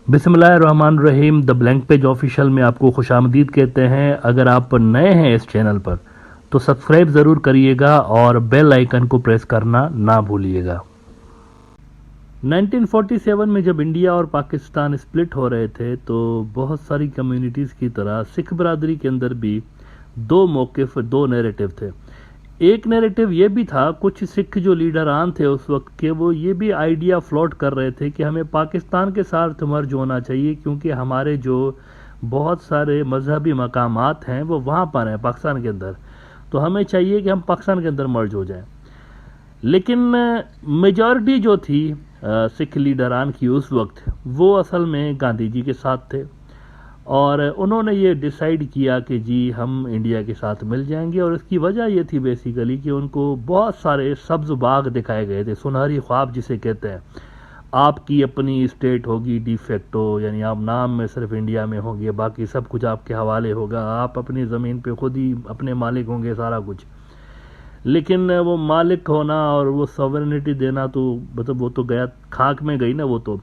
बिस्मिल्लाहिर्रहमानिर्रहीम। The blank page official में आपको खुशामदीद कहते हैं। अगर आप नए हैं इस चैनल पर तो सब्सक्राइब ज़रूर करिएगा और बेल आइकन को प्रेस करना ना भूलिएगा। 1947 में जब इंडिया और पाकिस्तान स्प्लिट हो रहे थे तो बहुत सारी कम्युनिटीज़ की तरह सिख बरादरी के अंदर भी दो मौक़िफ़, दो नैरेटिव थे। एक नैरेटिव ये भी था, कुछ सिख जो लीडरान थे उस वक्त के, वो ये भी आइडिया फ्लोट कर रहे थे कि हमें पाकिस्तान के साथ मर्ज होना चाहिए क्योंकि हमारे जो बहुत सारे मजहबी मकामात हैं वो वहाँ पर हैं पाकिस्तान के अंदर, तो हमें चाहिए कि हम पाकिस्तान के अंदर मर्ज हो जाएं। लेकिन मेजॉरिटी जो थी सिख लीडरान की उस वक्त, वो असल में गांधी जी के साथ थे और उन्होंने ये डिसाइड किया कि जी हम इंडिया के साथ मिल जाएंगे। और इसकी वजह ये थी बेसिकली कि उनको बहुत सारे सब्ज बाग दिखाए गए थे, सुनहरी ख्वाब जिसे कहते हैं। आपकी अपनी स्टेट होगी डिफेक्टो, यानी आप नाम में सिर्फ इंडिया में होंगे, बाकी सब कुछ आपके हवाले होगा, आप अपनी ज़मीन पे खुद ही अपने मालिक होंगे सारा कुछ। लेकिन वो मालिक होना और वो सॉवरेनिटी देना तो मतलब वो तो गया, खाक में गई ना वो तो।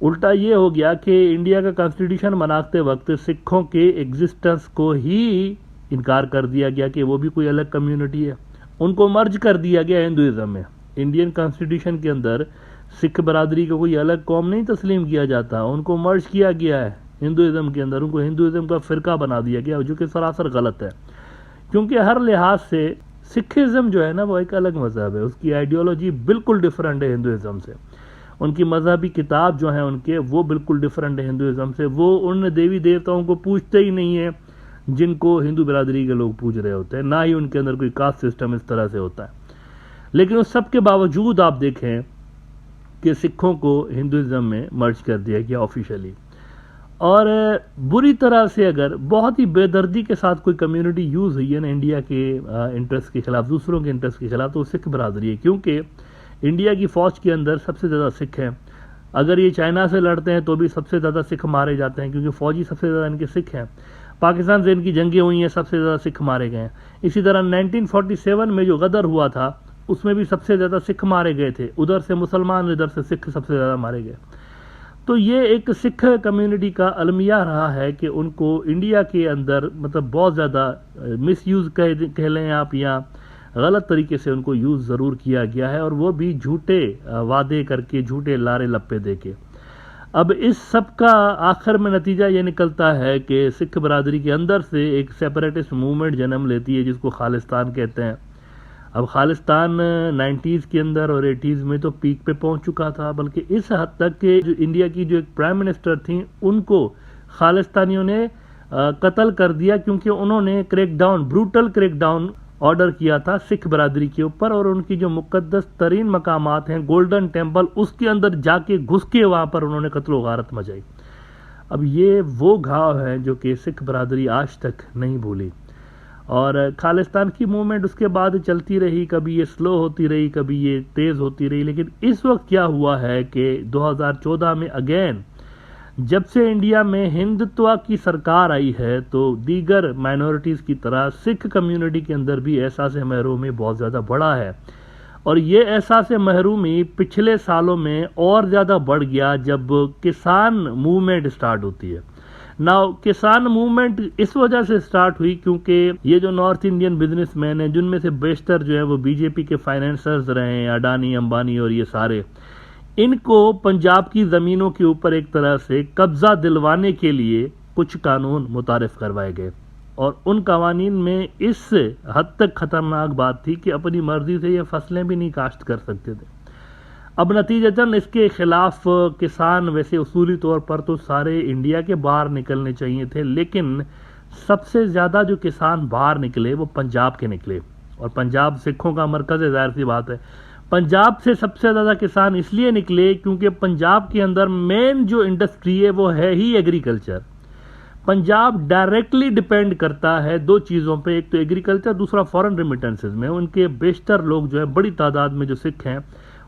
उल्टा ये हो गया कि इंडिया का कॉन्स्टिट्यूशन बनाते वक्त सिखों के एग्जिस्टेंस को ही इनकार कर दिया गया कि वो भी कोई अलग कम्युनिटी है। उनको मर्ज कर दिया गया हिंदुइज्म में। इंडियन कॉन्स्टिट्यूशन के अंदर सिख बरादरी को कोई अलग कौम नहीं तस्लीम किया जाता, उनको मर्ज किया गया है हिंदुइज्म के अंदर। उनको हिंदुइज्म का फ़िरका बना दिया गया, जो कि सरासर गलत है, क्योंकि हर लिहाज से सिखिज़म जो है ना वो एक अलग मज़हब है, उसकी आइडियोलॉजी बिल्कुल डिफरेंट है हिंदुइज्म से। उनकी मजहबी किताब जो है उनके, वो बिल्कुल डिफरेंट है हिंदुइज्म से। वो उन देवी देवताओं को पूजते ही नहीं है जिनको हिंदू बिरादरी के लोग पूज रहे होते हैं, ना ही उनके अंदर कोई कास्ट सिस्टम इस तरह से होता है। लेकिन उस सब के बावजूद आप देखें कि सिखों को हिंदुइज्म में मर्ज कर दिया गया ऑफिशियली। और बुरी तरह से अगर बहुत ही बेदर्दी के साथ कोई कम्युनिटी यूज़ हुई है ना इंडिया के इंटरेस्ट के खिलाफ, दूसरों के इंटरेस्ट के खिलाफ, तो सिख बरादरी है। क्योंकि इंडिया की फ़ौज के अंदर सबसे ज़्यादा सिख हैं। अगर ये चाइना से लड़ते हैं तो भी सबसे ज़्यादा सिख मारे जाते हैं, क्योंकि फ़ौजी सबसे ज़्यादा इनके सिख हैं। पाकिस्तान से इनकी जंगें हुई हैं, सबसे ज़्यादा सिख मारे गए हैं। इसी तरह 1947 में जो गदर हुआ था उसमें भी सबसे ज़्यादा सिख मारे गए थे, उधर से मुसलमान, इधर से सिख सबसे ज़्यादा मारे गए। तो ये एक सिख कम्युनिटी का अलमिया रहा है कि उनको इंडिया के अंदर मतलब बहुत ज़्यादा मिसयूज़ कह लें आप, या गलत तरीके से उनको यूज़ ज़रूर किया गया है, और वो भी झूठे वादे करके, झूठे लारे लप्पे दे के। अब इस सब का आखिर में नतीजा ये निकलता है कि सिख बरादरी के अंदर से एक सेपरेटिस्ट मूवमेंट जन्म लेती है जिसको खालिस्तान कहते हैं। अब खालिस्तान 90s के अंदर और 80s में तो पीक पे पहुंच चुका था, बल्कि इस हद तक कि जो इंडिया की जो एक प्राइम मिनिस्टर थी उनको खालिस्तानियों ने कत्ल कर दिया, क्योंकि उन्होंने क्रैकडाउन, ब्रूटल क्रैकडाउन ऑर्डर किया था सिख बरादरी के ऊपर। और उनकी जो मुकद्दस तरीन मकामात हैं, गोल्डन टेम्पल, उसके अंदर जाके घुस के वहाँ पर उन्होंने कत्ल व गारत मचाई। अब ये वो घाव है जो कि सिख बरादरी आज तक नहीं भूली। और खालिस्तान की मूवमेंट उसके बाद चलती रही, कभी ये स्लो होती रही, कभी ये तेज़ होती रही। लेकिन इस वक्त क्या हुआ है कि 2014 में अगेन जब से इंडिया में हिंदुत्व की सरकार आई है, तो दीगर माइनॉरिटीज़ की तरह सिख कम्युनिटी के अंदर भी एहसास महरूमी बहुत ज़्यादा बढ़ा है। और ये एहसास महरूमी पिछले सालों में और ज़्यादा बढ़ गया जब किसान मूवमेंट स्टार्ट होती है। नाउ किसान मूवमेंट इस वजह से स्टार्ट हुई क्योंकि ये जो नॉर्थ इंडियन बिजनेसमैन हैं, जिनमें से बेशतर जो है वो बीजेपी के फाइनेंसर्स रहे हैं, अडानी, अंबानी और ये सारे, इनको पंजाब की ज़मीनों के ऊपर एक तरह से कब्ज़ा दिलवाने के लिए कुछ कानून मुतारिफ करवाए गए। और उन कवानीन में इस हद तक ख़तरनाक बात थी कि अपनी मर्ज़ी से ये फसलें भी नहीं काश्त कर सकते थे। अब नतीजतन इसके ख़िलाफ़ किसान वैसे उसूली तौर पर तो सारे इंडिया के बाहर निकलने चाहिए थे, लेकिन सबसे ज़्यादा जो किसान बाहर निकले वो पंजाब के निकले। और पंजाब सिखों का मरकज़ है, ज़ाहिर सी बात है। पंजाब से सबसे ज़्यादा किसान इसलिए निकले क्योंकि पंजाब के अंदर मेन जो इंडस्ट्री है वो है ही एग्रीकल्चर। पंजाब डायरेक्टली डिपेंड करता है दो चीज़ों पे, एक तो एग्रीकल्चर, दूसरा फॉरेन रेमिटेंसेस में। उनके बेशतर लोग जो है, बड़ी तादाद में जो सिख हैं,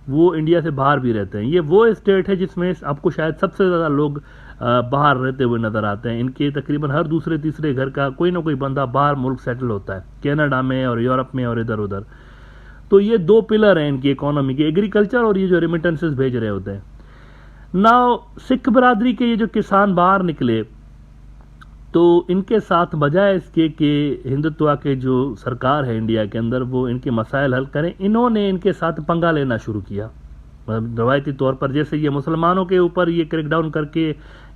वो इंडिया से बाहर भी रहते हैं। ये वो स्टेट है जिसमें आपको शायद सबसे ज़्यादा लोग बाहर रहते हुए नज़र आते हैं। इनके तकरीबन हर दूसरे तीसरे घर का कोई ना कोई बंदा बाहर मुल्क सेटल होता है, कनाडा में और यूरोप में और इधर उधर। तो ये दो पिलर हैं इनकी इकोनॉमी के, एग्रीकल्चर और ये जो रेमिटेंसेस भेज रहे होते हैं। नाउ सिख बरादरी के ये जो किसान बाहर निकले, तो इनके साथ बजाय इसके कि हिंदुत्व के जो सरकार है इंडिया के अंदर वो इनके मसाइल हल करें, इन्होंने इनके साथ पंगा लेना शुरू किया। मतलब रवायती तौर पर जैसे ये मुसलमानों के ऊपर ये क्रैकडाउन करके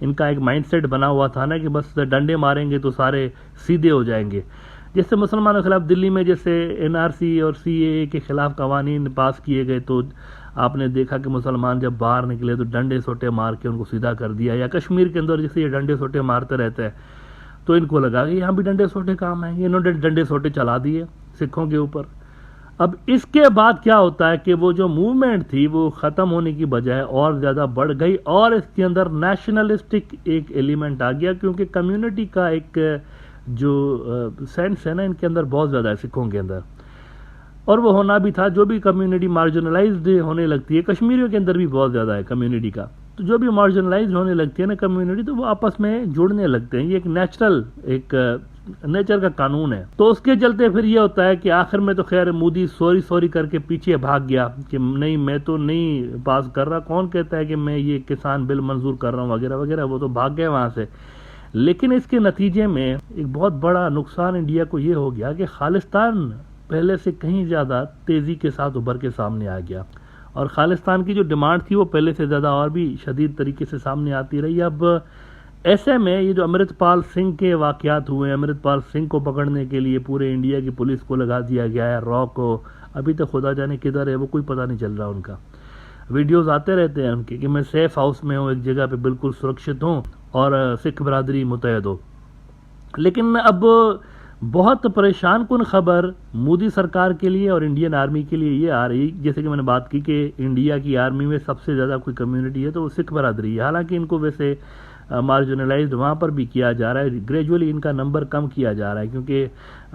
इनका एक माइंडसेट बना हुआ था ना कि बस डंडे मारेंगे तो सारे सीधे हो जाएंगे। जैसे मुसलमानों के खिलाफ दिल्ली में जैसे एनआरसी और सीएए के खिलाफ कवानीन पास किए गए, तो आपने देखा कि मुसलमान जब बाहर निकले तो डंडे सोटे मार के उनको सीधा कर दिया। या कश्मीर के अंदर जैसे ये डंडे सोटे मारते रहते हैं, तो इनको लगा कि यहाँ भी डंडे सोटे काम है, इन्होंने डंडे सोटे चला दिए सिखों के ऊपर। अब इसके बाद क्या होता है कि वो जो मूवमेंट थी वो ख़त्म होने की बजाय और ज़्यादा बढ़ गई और इसके अंदर नेशनलिस्टिक एक एलिमेंट आ गया, क्योंकि कम्युनिटी का एक जो सेंस है ना इनके अंदर बहुत ज़्यादा है सिखों के अंदर, और वो होना भी था। जो भी कम्युनिटी मार्जिनलाइज्ड होने लगती है, कश्मीरियों के अंदर भी बहुत ज़्यादा है कम्युनिटी का, तो जो भी मार्जिनलाइज होने लगती है ना कम्युनिटी, तो वो आपस में जुड़ने लगते हैं। ये एक नेचुरल एक नेचर का कानून है। तो उसके चलते फिर ये होता है कि आखिर में तो खैर मोदी सॉरी करके पीछे भाग गया कि नहीं मैं तो नहीं पास कर रहा, कौन कहता है कि मैं ये किसान बिल मंजूर कर रहा हूँ वगैरह वगैरह, वो तो भाग गए वहाँ से। लेकिन इसके नतीजे में एक बहुत बड़ा नुकसान इंडिया को ये हो गया कि खालिस्तान पहले से कहीं ज़्यादा तेज़ी के साथ उभर के सामने आ गया, और खालिस्तान की जो डिमांड थी वो पहले से ज़्यादा और भी शदीद तरीके से सामने आती रही। अब ऐसे में ये जो अमृतपाल सिंह के वाक़यात हुए, अमृतपाल सिंह को पकड़ने के लिए पूरे इंडिया की पुलिस को लगा दिया गया है, रॉ को, अभी तक खुदा जाने किधर है वो कोई पता नहीं चल रहा उनका। वीडियोस आते रहते हैं उनके कि मैं सेफ हाउस में हूँ, एक जगह पे बिल्कुल सुरक्षित हूँ और सिख बरादरी मुतहद हो। लेकिन अब बहुत परेशान कुन खबर मोदी सरकार के लिए और इंडियन आर्मी के लिए ये आ रही, जैसे कि मैंने बात की कि इंडिया की आर्मी में सबसे ज़्यादा कोई कम्युनिटी है तो वो सिख बरादरी है। हालांकि इनको वैसे मार्जिनलाइज्ड वहाँ पर भी किया जा रहा है, ग्रेजुअली इनका नंबर कम किया जा रहा है, क्योंकि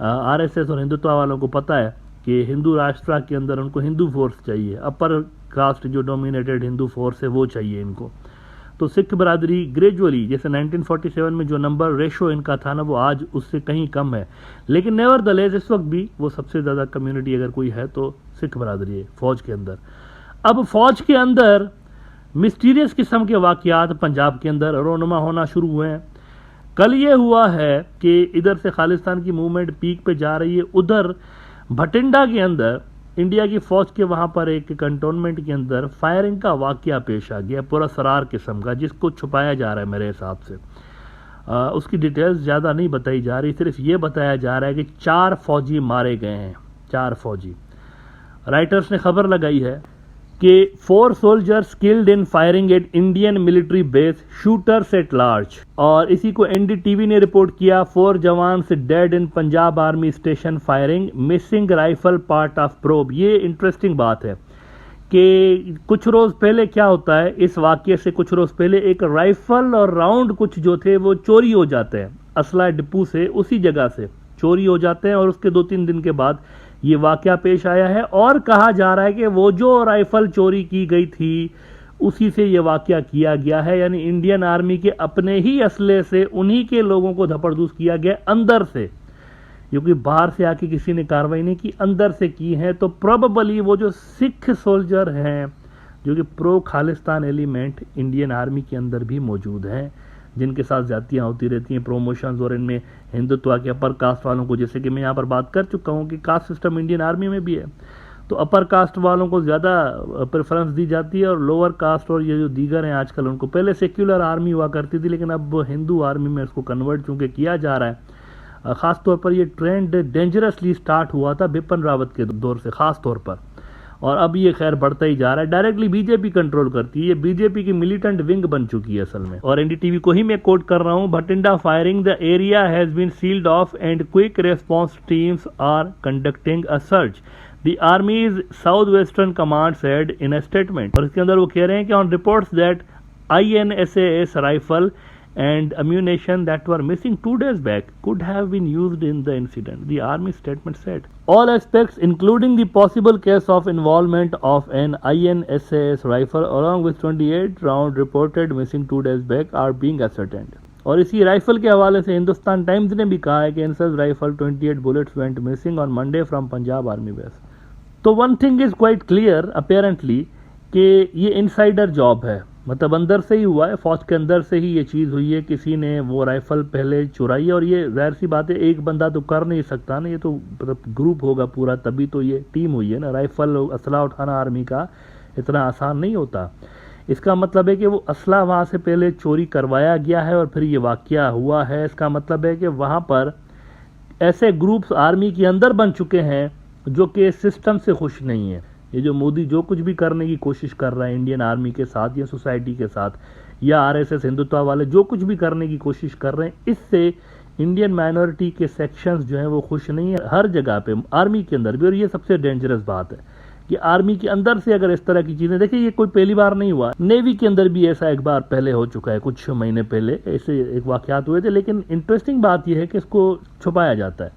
आरएसएस और हिंदुत्व वालों को पता है कि हिंदू राष्ट्र के अंदर उनको हिंदू फोर्स चाहिए, अपर कास्ट जो डोमिनेटेड हिंदू फोर्स है वो चाहिए इनको। तो सिख बरादरी ग्रेजुअली जैसे 1947 में जो नंबर रेशो इनका था ना वो आज उससे कहीं कम है, लेकिन नेवरदलेस इस वक्त भी वो सबसे ज़्यादा कम्युनिटी अगर कोई है तो सिख बरादरी है फौज के अंदर। अब फौज के अंदर मिस्टीरियस किस्म के वाक़यात पंजाब के अंदर रोनुमा होना शुरू हुए हैं। कल ये हुआ है कि इधर से खालिस्तान की मूवमेंट पीक पे जा रही है, उधर भटिंडा के अंदर इंडिया की फ़ौज के वहाँ पर एक कंटोनमेंट के अंदर फायरिंग का वाक़या पेश आ गया, पूरा सरार किस्म का, जिसको छुपाया जा रहा है मेरे हिसाब से। उसकी डिटेल्स ज़्यादा नहीं बताई जा रही, सिर्फ ये बताया जा रहा है कि 4 फौजी मारे गए हैं, 4 फौजी। राइटर्स ने खबर लगाई है कि 4 soldiers killed in firing at Indian military base, shooters at large. और इसी को एनडीटीवी ने रिपोर्ट किया, 4 jawans dead in Punjab army station firing, missing rifle part of probe. ये इंटरेस्टिंग बात है कि कुछ रोज़ पहले क्या होता है, इस वाक़ये से कुछ रोज़ पहले एक राइफल और राउंड कुछ जो थे वो चोरी हो जाते हैं, असला डिपो से उसी जगह से चोरी हो जाते हैं, और उसके 2-3 दिन के बाद ये वाक़या पेश आया है। और कहा जा रहा है कि वो जो राइफल चोरी की गई थी उसी से ये वाक़या किया गया है, यानी इंडियन आर्मी के अपने ही असले से उन्हीं के लोगों को धपड़धूस किया गया अंदर से, क्योंकि बाहर से आके किसी ने कार्रवाई नहीं की, अंदर से की है। तो प्रोबेबली वो जो सिख सोल्जर हैं जो कि pro Khalistan element Indian army के अंदर भी मौजूद हैं, जिनके साथ ज़्यादतियाँ होती रहती हैं, प्रोमोशंस, और इनमें हिंदुत्व के अपर कास्ट वालों को, जैसे कि मैं यहाँ पर बात कर चुका हूँ कि कास्ट सिस्टम इंडियन आर्मी में भी है, तो अपर कास्ट वालों को ज़्यादा प्रेफरेंस दी जाती है, और लोअर कास्ट और ये जो दीगर हैं आजकल उनको, पहले सेक्युलर आर्मी हुआ करती थी लेकिन अब हिंदू आर्मी में इसको कन्वर्ट चूँकि किया जा रहा है। ख़ास तौर पर ये ट्रेंड डेंजरसली स्टार्ट हुआ था बिपिन रावत के दौर से ख़ास तौर पर, और अब ये खैर बढ़ता ही जा रहा है। डायरेक्टली बीजेपी कंट्रोल करती है, ये बीजेपी की मिलिटेंट विंग बन चुकी है असल में। और एनडीटीवी को ही मैं कोट कर रहा हूं, Bathinda firing, the area has been sealed off and quick response teams are conducting a search, the army's south western command said in a statement. और इसके अंदर वो कह रहे हैं कि on reports that INSAS rifle and ammunition that were missing 2 days back could have been used in the incident, the army statement said. All aspects, including the possible case of involvement of an INSAS rifle along with 28 round reported missing 2 days back, are being ascertained. और इसी rifle के हवाले से Hindustan times ने भी कहा है कि INSAS rifle 28 bullets went missing on Monday from Punjab army base. तो one thing is quite clear apparently कि ये इनसाइडर जॉब है, मतलब अंदर से ही हुआ है, फौज के अंदर से ही ये चीज़ हुई है, किसी ने वो राइफल पहले चुराई है। और ये जाहिर सी बात है, एक बंदा तो कर नहीं सकता ना, ये तो मतलब ग्रुप होगा पूरा, तभी तो ये टीम हुई है ना। राइफल असला उठाना आर्मी का इतना आसान नहीं होता। इसका मतलब है कि वो असला वहाँ से पहले चोरी करवाया गया है और फिर ये वाकया हुआ है। इसका मतलब है कि वहाँ पर ऐसे ग्रुप्स आर्मी के अंदर बन चुके हैं जो कि सिस्टम से खुश नहीं है। ये जो मोदी जो कुछ भी करने की कोशिश कर रहा है इंडियन आर्मी के साथ या सोसाइटी के साथ, या आरएसएस हिंदुत्व वाले जो कुछ भी करने की कोशिश कर रहे हैं, इससे इंडियन माइनॉरिटी के सेक्शंस जो हैं वो खुश नहीं है हर जगह पे, आर्मी के अंदर भी। और ये सबसे डेंजरस बात है कि आर्मी के अंदर से अगर इस तरह की चीजें, देखिए ये कोई पहली बार नहीं हुआ, नेवी के अंदर भी ऐसा एक बार पहले हो चुका है, कुछ महीने पहले ऐसे एक वाकयात हुए थे। लेकिन इंटरेस्टिंग बात यह है कि इसको छुपाया जाता है,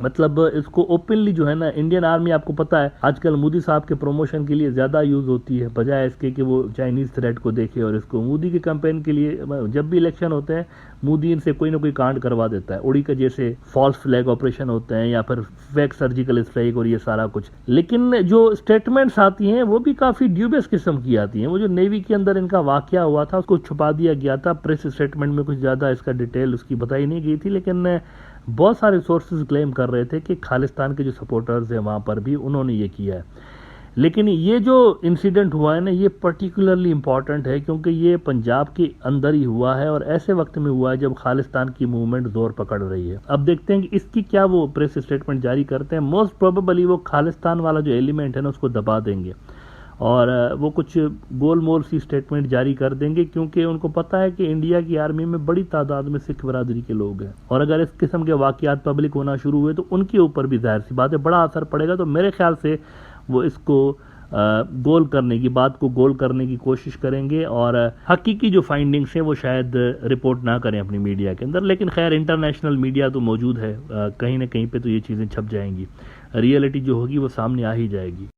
मतलब इसको ओपनली जो है ना, इंडियन आर्मी आपको पता है आजकल मोदी साहब के प्रमोशन के लिए ज़्यादा यूज़ होती है, बजाय इसके कि वो चाइनीज़ थ्रेट को देखे। और इसको मोदी के कैंपेन के लिए जब भी इलेक्शन होते हैं, मोदी इनसे कोई ना कोई कांड करवा देता है। उड़ी का जैसे फॉल्स फ्लैग ऑपरेशन होते हैं या फिर फेक सर्जिकल स्ट्राइक और ये सारा कुछ। लेकिन जो स्टेटमेंट्स आती हैं वो भी काफ़ी ड्यूबियस किस्म की आती हैं। वो जो नेवी के अंदर इनका वाकया हुआ था उसको छुपा दिया गया था, प्रेस स्टेटमेंट में कुछ ज़्यादा इसका डिटेल उसकी बताई नहीं गई थी। लेकिन बहुत सारे सोर्सेज क्लेम कर रहे थे कि खालिस्तान के जो सपोर्टर्स हैं वहाँ पर भी उन्होंने ये किया है। लेकिन ये जो इंसिडेंट हुआ है ना, ये पर्टिकुलरली इम्पॉर्टेंट है क्योंकि ये पंजाब के अंदर ही हुआ है और ऐसे वक्त में हुआ है जब खालिस्तान की मूवमेंट जोर पकड़ रही है। अब देखते हैं कि इसकी क्या वो प्रेस स्टेटमेंट जारी करते हैं। मोस्ट प्रोबेबली वो खालिस्तान वाला जो एलिमेंट है ना उसको दबा देंगे और वो कुछ गोल मोल सी स्टेटमेंट जारी कर देंगे, क्योंकि उनको पता है कि इंडिया की आर्मी में बड़ी तादाद में सिख बरादरी के लोग हैं और अगर इस किस्म के वाकयात पब्लिक होना शुरू हुए तो उनके ऊपर भी जाहिर सी बात है बड़ा असर पड़ेगा। तो मेरे ख्याल से वो इसको गोल करने की बात को गोल करने की कोशिश करेंगे और हकीकी जो फाइंडिंग्स हैं वो शायद रिपोर्ट ना करें अपनी मीडिया के अंदर। लेकिन खैर इंटरनेशनल मीडिया तो मौजूद है, कहीं ना कहीं पे तो ये चीज़ें छप जाएंगी, रियलिटी जो होगी वो सामने आ ही जाएगी।